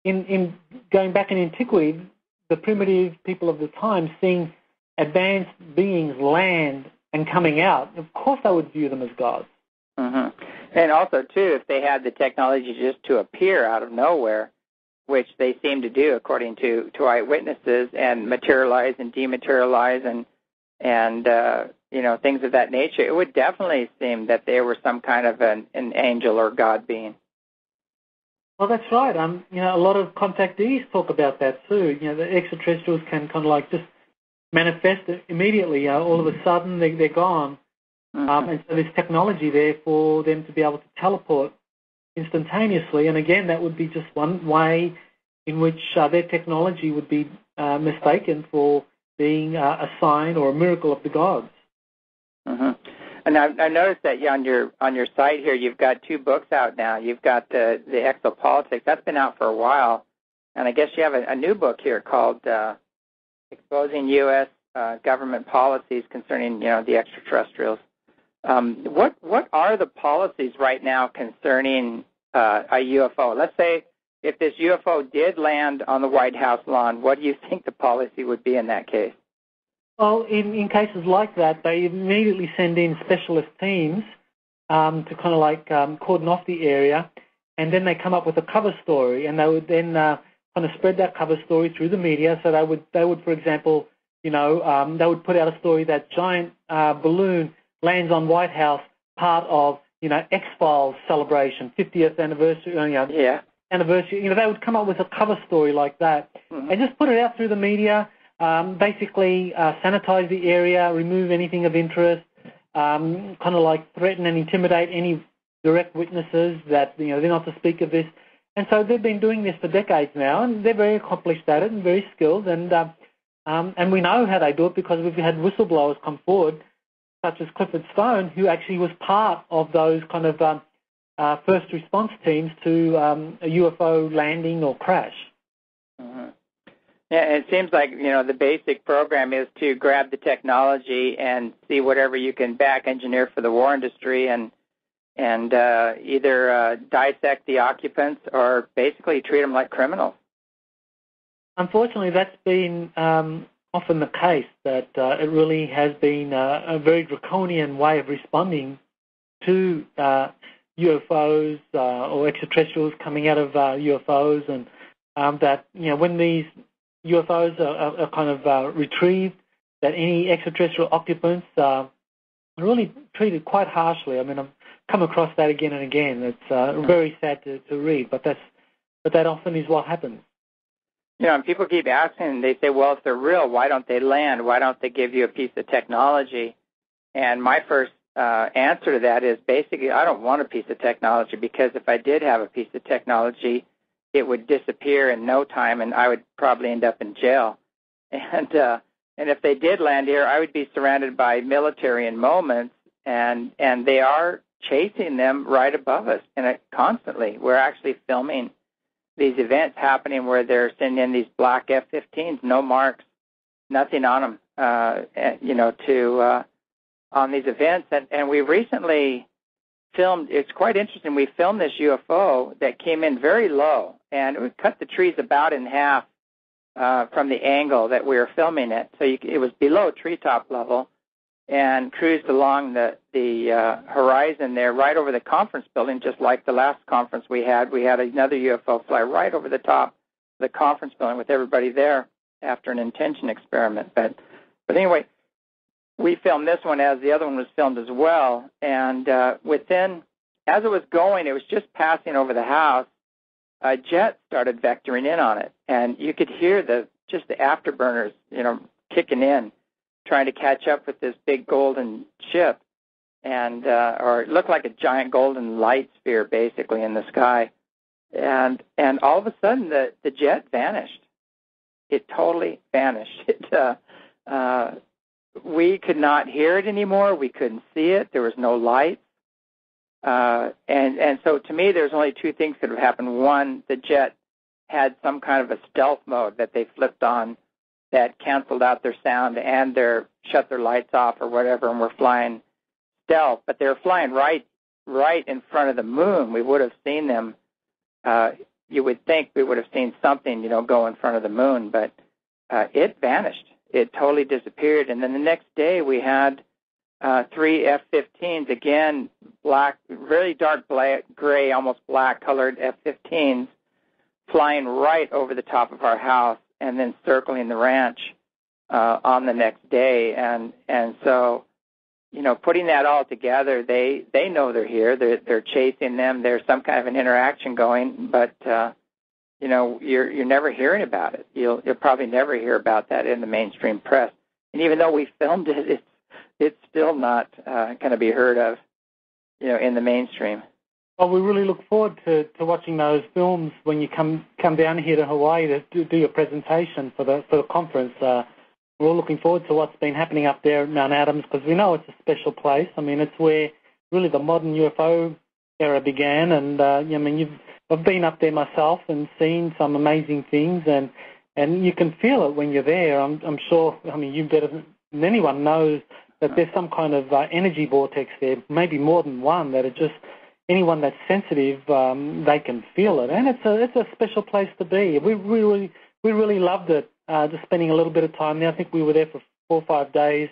in going back in antiquity, the primitive people of the time seeing advanced beings land and coming out, of course they would view them as gods. Mm-hmm. And also, too, if they had the technology just to appear out of nowhere, which they seem to do according to eyewitnesses, and materialize and dematerialize and things of that nature, it would definitely seem that they were some kind of an angel or God being. Well, that's right. A lot of contactees talk about that too. The extraterrestrials can kind of like just manifest immediately. All of a sudden, they're gone. Mm-hmm. And so there's technology there for them to be able to teleport instantaneously. And again, that would be just one way in which their technology would be mistaken for being a sign or a miracle of the gods. Mm-hmm. And I noticed that on your site here, you've got 2 books out now. You've got the Exopolitics. That's been out for a while. And I guess you have a new book here called Exposing U.S. Government Policies Concerning, the Extraterrestrials. What are the policies right now concerning a UFO? Let's say if this UFO did land on the White House lawn, what do you think the policy would be in that case? Well, in cases like that, they immediately send in specialist teams to kind of like cordon off the area, and then they come up with a cover story, and they would then kind of spread that cover story through the media. So they would, for example, they would put out a story that giant balloon lands on White House, part of X-Files celebration, 50th anniversary. Anniversary. They would come up with a cover story like that, mm-hmm. and just put it out through the media. Basically sanitize the area, remove anything of interest, kind of like threaten and intimidate any direct witnesses that they're not to speak of this. And so they've been doing this for decades now, and they're very accomplished at it and very skilled. And we know how they do it because we've had whistleblowers come forward, such as Clifford Stone, who actually was part of those kind of first response teams to a UFO landing or crash. Mm-hmm. Yeah, it seems like, the basic program is to grab the technology and see whatever you can back engineer for the war industry and either dissect the occupants or basically treat them like criminals. Unfortunately, that's been often the case, that it really has been a very draconian way of responding to UFOs or extraterrestrials coming out of UFOs, and that, when these UFOs are kind of retrieved, that any extraterrestrial occupants are really treated quite harshly. I mean, I've come across that again and again. It's very sad to read, but that often is what happens. And people keep asking, they say, well, if they're real, why don't they land? Why don't they give you a piece of technology? And my first answer to that is basically, I don't want a piece of technology, because if I did have a piece of technology, it would disappear in no time, and I would probably end up in jail. And if they did land here, I would be surrounded by military in moments, and they are chasing them right above us, and constantly. We're actually filming these events happening where they're sending in these black F-15s, no marks, nothing on them, on these events. And we recently filmed, it's quite interesting, we filmed this UFO that came in very low, and it would cut the trees about in half from the angle that we were filming it. So it was below treetop level and cruised along the horizon there right over the conference building, just like the last conference we had. We had another UFO fly right over the top of the conference building with everybody there after an intention experiment. But anyway, we filmed this one as the other one was filmed as well, and as it was going, it was just passing over the house, a jet started vectoring in on it, and you could hear the afterburners, kicking in, trying to catch up with this big golden ship, and or it looked like a giant golden light sphere basically in the sky, and all of a sudden the jet vanished. It totally vanished. We could not hear it anymore. We couldn't see it. There was no light. And so to me, there's only two things that have happened. One, the jet had some kind of a stealth mode that they flipped on that canceled out their sound and shut their lights off or whatever, and were flying stealth. But they were flying right in front of the moon. We would have seen them, you would think we would have seen something, go in front of the moon, but it vanished. It totally disappeared. And then the next day we had 3 F-15s, again, black, very dark black, gray, almost black-colored F-15s flying right over the top of our house and then circling the ranch on the next day. And so, putting that all together, they know they're here. They're chasing them. There's some kind of an interaction going, but you're never hearing about it. You'll probably never hear about that in the mainstream press. And even though we filmed it, it's still not going to be heard of, in the mainstream. Well, we really look forward to watching those films when you come down here to Hawaii to do your presentation for the conference. We're all looking forward to what's been happening up there at Mount Adams, because we know it's a special place. I mean, it's where really the modern UFO era began, and I've been up there myself and seen some amazing things, and you can feel it when you're there. I'm sure. I mean, you better than anyone knows that there's some kind of energy vortex there, maybe more than one, that it just anyone that's sensitive, they can feel it, and it's a special place to be. We really loved it. Just spending a little bit of time there. I think we were there for 4 or 5 days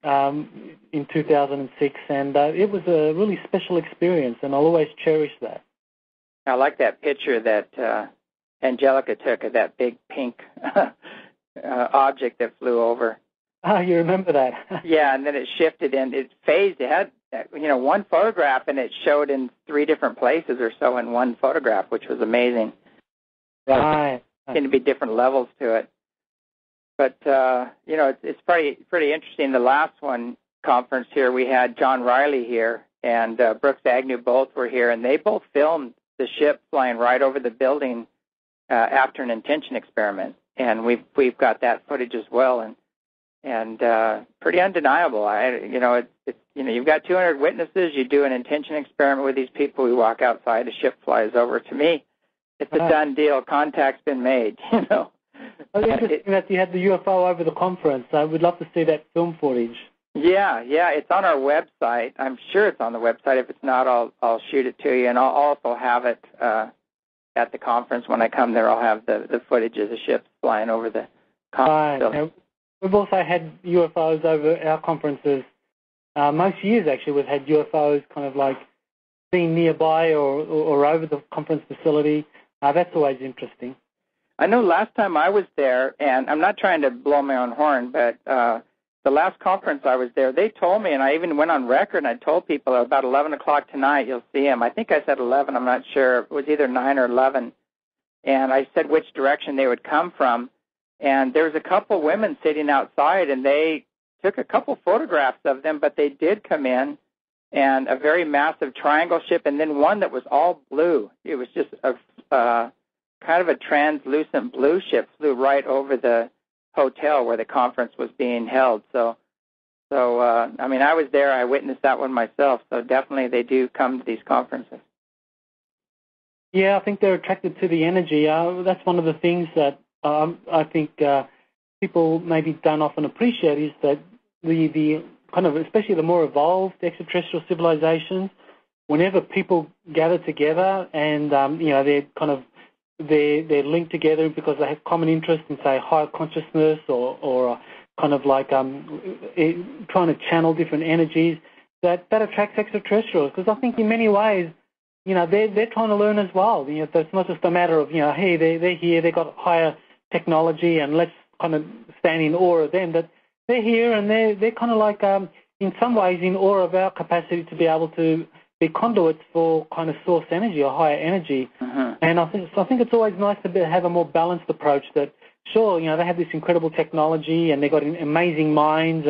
in 2006, and it was a really special experience, and I'll always cherish that. I like that picture that Angelica took of that big pink object that flew over. Oh, you remember that? Yeah, and then it shifted and it phased. It had, one photograph, and it showed in 3 different places or so in one photograph, which was amazing. Right. Seemed to be different levels to it. But, it's pretty interesting. The last conference here, we had John Riley here and Brooks Agnew both were here, and they both filmed the ship flying right over the building after an intention experiment. And we've got that footage as well, and pretty undeniable. You've got 200 witnesses. You do an intention experiment with these people. We walk outside, the ship flies over. To me, it's a done deal. Contact's been made, Well, interesting that you had the UFO over the conference. I would love to see that film footage. Yeah, it's on our website. I'm sure it's on the website. If it's not, I'll shoot it to you, and I'll also have it at the conference. When I come there, I'll have the footage of the ships flying over the conference. Right. We've also had UFOs over our conferences. Most years, actually, we've had UFOs kind of like seen nearby or over the conference facility. That's always interesting. I know last time I was there, and I'm not trying to blow my own horn, but the last conference I was there, they told me, and I even went on record, and I told people about 11 o'clock tonight, you'll see him. I think I said 11. I'm not sure. It was either 9 or 11. And I said which direction they would come from. And there was a couple women sitting outside, and they took a couple photographs of them, but they did come in, and a very massive triangle ship, and then one that was all blue. It was just a kind of a translucent blue ship flew right over the hotel where the conference was being held. So I was there. I witnessed that one myself. So definitely they do come to these conferences. Yeah, I think they're attracted to the energy. That's one of the things that I think people maybe don't often appreciate is that the kind of, especially the more evolved extraterrestrial civilizations, whenever people gather together and they're kind of they're linked together because they have common interest in, say, higher consciousness or kind of like trying to channel different energies, that attracts extraterrestrials. Because I think in many ways, they're trying to learn as well. It's not just a matter of, hey, they're here, they've got higher technology, and let's kind of stand in awe of them. But they're here, and they're kind of like, in some ways, in awe of our capacity to be able to be conduits for kind of source energy or higher energy. Uh-huh. And I think it's always nice to have a more balanced approach that, sure, they have this incredible technology and they've got amazing minds,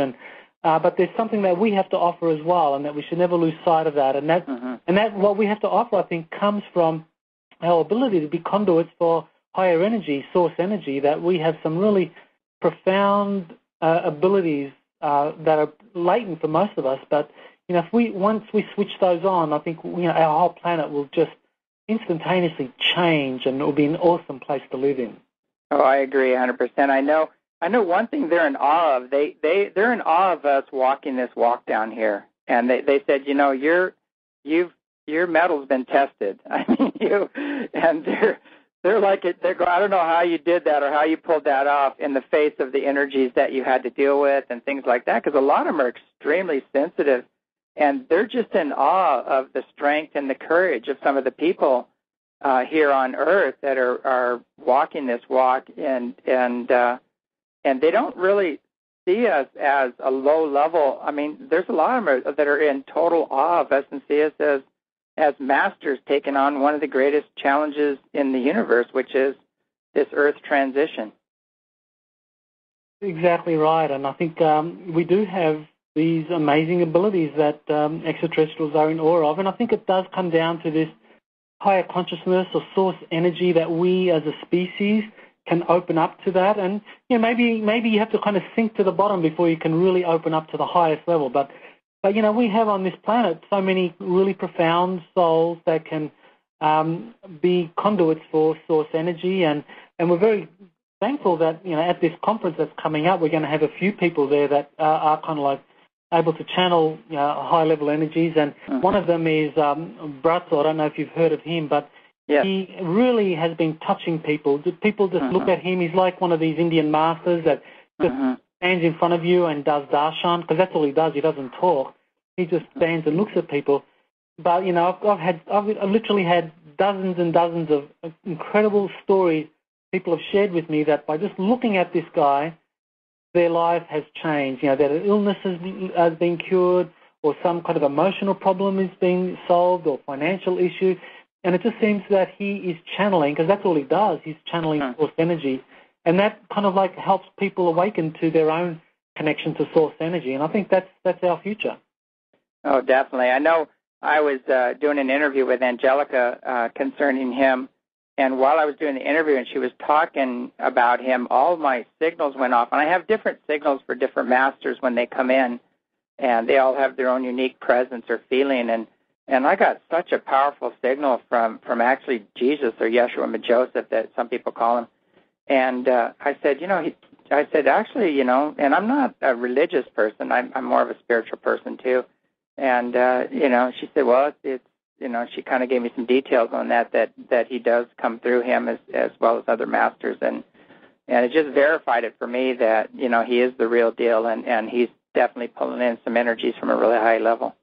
but there's something that we have to offer as well, and that we should never lose sight of that. And that what we have to offer, I think, comes from our ability to be conduits for higher energy, source energy, that we have some really profound abilities that are latent for most of us. But once we switch those on, I think our whole planet will just instantaneously change, and it will be an awesome place to live in. Oh, I agree 100%. I know one thing they're in awe of. They're in awe of us walking this walk down here, and they said, you've your metal's been tested. I mean, they're like it. I don't know how you did that or how you pulled that off in the face of the energies that you had to deal with and things like that. Because a lot of them are extremely sensitive, and they're just in awe of the strength and the courage of some of the people here on Earth that are walking this walk, and they don't really see us as a low level. I mean, there's a lot of them that are in total awe of us and see us as masters taking on one of the greatest challenges in the universe, which is this Earth transition. Exactly right, and I think we do have these amazing abilities that extraterrestrials are in awe of, and I think it does come down to this higher consciousness or source energy that we as a species can open up to that. And maybe you have to kind of sink to the bottom before you can really open up to the highest level. But we have on this planet so many really profound souls that can be conduits for source energy, and we're very thankful that at this conference that's coming up, we're going to have a few people there that are kind of like able to channel high level energies, and one of them is Bratzo. I don't know if you've heard of him, but yes. He really has been touching people. People just look at him. He's like one of these Indian masters that just stands in front of you and does darshan, because that's all he does. He doesn't talk. He just stands and looks at people. But I've literally had dozens and dozens of incredible stories people have shared with me that by just looking at this guy, their life has changed. That an illness has been cured, or some kind of emotional problem is being solved, or financial issue. And it just seems that he is channeling, because that's all he does. He's channeling source energy. And that kind of like helps people awaken to their own connection to source energy. And I think that's our future. Oh, definitely. I know I was doing an interview with Angelica concerning him. And while I was doing the interview and she was talking about him, all of my signals went off. And I have different signals for different masters when they come in, and they all have their own unique presence or feeling. And I got such a powerful signal from actually Jesus, or Yeshua Joseph, that some people call him. And I said, actually, and I'm not a religious person. I'm more of a spiritual person too. And, she said, well, it's she kind of gave me some details on that he does come through him as well as other masters. And it just verified it for me that, he is the real deal, and he's definitely pulling in some energies from a really high level.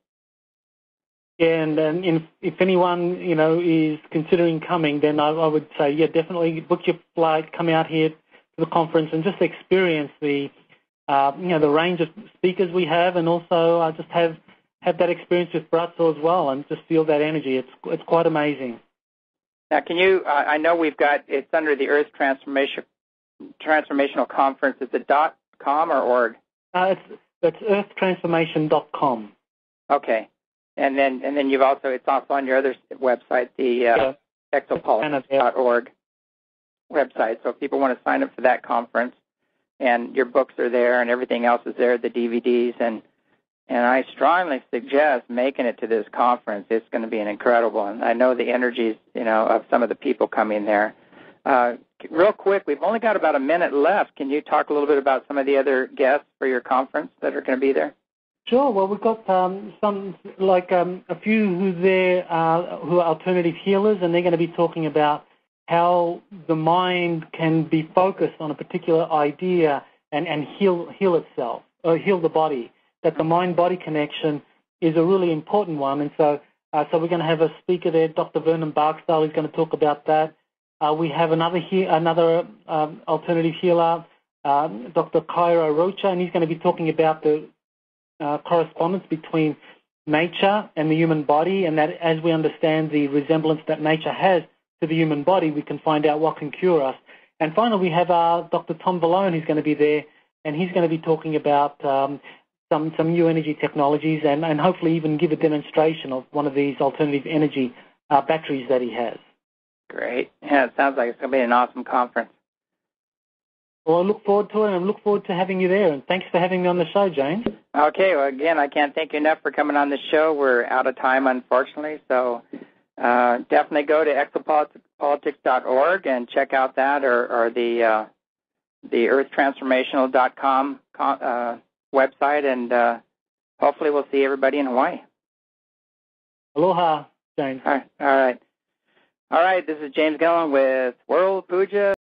Yeah, and if anyone, is considering coming, then I would say, definitely book your flight, come out here to the conference and just experience the range of speakers we have, and also just have that experience with Bratzo as well, and just feel that energy. It's quite amazing. Now, can you, I know it's under the Earth Transformational Conference. Is it .com or org? It's earthtransformation.com. Okay. And then you've also, it's also on your other website, the exopolitics.org website. So if people want to sign up for that conference, and your books are there and everything else is there, the DVDs, and I strongly suggest making it to this conference. It's going to be an incredible, and I know the energies, of some of the people coming there. Real quick, we've only got about a minute left. Can you talk a little bit about some of the other guests for your conference that are going to be there? Sure. Well, we've got some, like a few who are alternative healers, and they're going to be talking about how the mind can be focused on a particular idea and heal itself, or heal the body. That the mind-body connection is a really important one. And so we're going to have a speaker there, Dr. Vernon Barksdale, who's going to talk about that. We have another alternative healer, Dr. Cairo Rocha, and he's going to be talking about the correspondence between nature and the human body, and that as we understand the resemblance that nature has to the human body, we can find out what can cure us. And finally, we have Dr. Tom Valone, who's going to be there, and he's going to be talking about some new energy technologies, and hopefully even give a demonstration of one of these alternative energy batteries that he has. Great. Yeah, it sounds like it's going to be an awesome conference. Well, I look forward to it, and I look forward to having you there. And thanks for having me on the show, James. Okay. Well, again, I can't thank you enough for coming on the show. We're out of time, unfortunately. So definitely go to exopolitics.org and check out that, or the earthtransformational.com website, and hopefully we'll see everybody in Hawaii. Aloha. James. All right. All right. This is James Gillen with World Puja